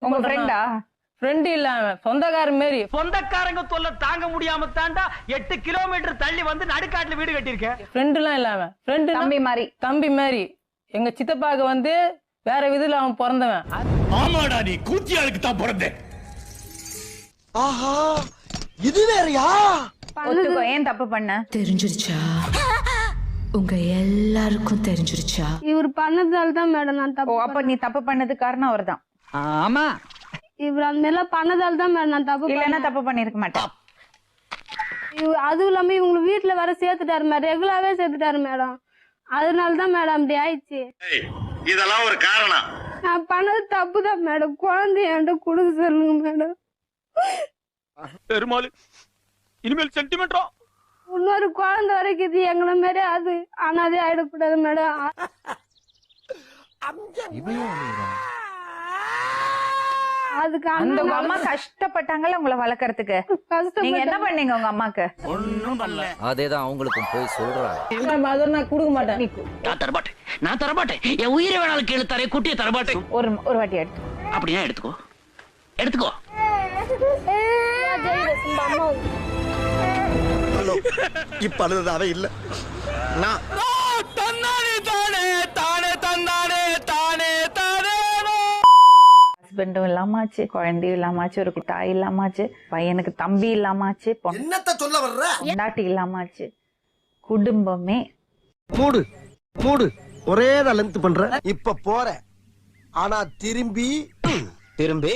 உங்க ஃப்ரெண்டா? ஃப்ரெண்ட் இல்லாம சொந்தக்காரன் மாரி. சொந்தக்காரங்க தொல்லை தாங்க முடியாம தாண்டா 8 கிலோமீட்டர் தள்ளி வந்து நடுக்காட்டுல வீடு கட்டியிருக்கேன். ஃப்ரெண்ட் எல்லாம் இல்லாம ஃப்ரெண்டு தம்பி மாதிரி. தம்பி மாதிரி. எங்க சித்தப்பாக்கு வந்து வேற விதில அவன் பிறந்தவன். ஆமாடா, நீ கூத்தியாளுக்கு தான் பிறந்தேன். ஆஹா, இது வேறயா? ஒத்துக்கோ, ஏன் தப்பு பண்ண? தெரிஞ்சிருச்சா? உங்க எல்லாருக்கும் தெரிஞ்சிருச்சா? இவர் பண்ணதால தான் மேடம் நான் ஓ, தப்பு அப்ப நீ தப்பு பண்ணது காரணம் அவர்தான். ஆமா, இவர் அந்த மாதிரிலாம் பண்ணதால தான் மேடம் நான் தப்பு இல்லன்னா பண்ணேன். தப்பு பண்ணிருக்க மாட்டேன். அதுவும் இல்லாம இவங்க வீட்டுல வேற சேர்த்துட்டாரு மேடம், ரெகுலராவே சேர்த்துட்டாரு மேடம். அதனால தான் மேடம் அப்படி ஆயிடுச்சு. இதெல்லாம் ஒரு காரணம். நான் பண்ணது தப்பு தான் மேடம். குழந்தை என்கிட்ட கொடுக்க சொல்லுங்க மேடம். பெருமாள் இனிமேல் சென்டிமெண்ட்ரா. இன்னொரு குழந்தை வரைக்கும் இது எங்களை மாதிரி அது அனாதே ஆயிடக்கூடாது மேடம். அதுக்கு அந்த உங்க அம்மா கஷ்டப்பட்டாங்கல்ல உங்களை வளர்க்கறதுக்கு. நீங்க என்ன பண்ணீங்க உங்க அம்மாக்கு? அதேதான் அவங்களுக்கும் போய் சொல்றாங்க. அதை நான் கொடுக்க மாட்டேன். நான் தரமாட்டேன். என் உயிரை வேணாலும் கீழே தரேன், குட்டியை தரமாட்டேன். ஒரு வாட்டி எடுத்து. அப்படியா? எடுத்துக்கோ எடுத்துக்கோ. இப்ப அழுதாவே இல்ல. நான் ஹஸ்பண்டும் இல்லாமாச்சு, குழந்தையும் இல்லாமாச்சு, ஒரு தாய் இல்லாமாச்சு, பையனுக்கு தம்பி இல்லாமாச்சு, என்னத்த சொல்ல வர்ற? பொண்டாட்டி இல்லாமாச்சு, குடும்பமே. மூடு மூடு, ஒரே தான் லென்த் பண்ற. இப்ப போற, ஆனா திரும்பி திரும்பி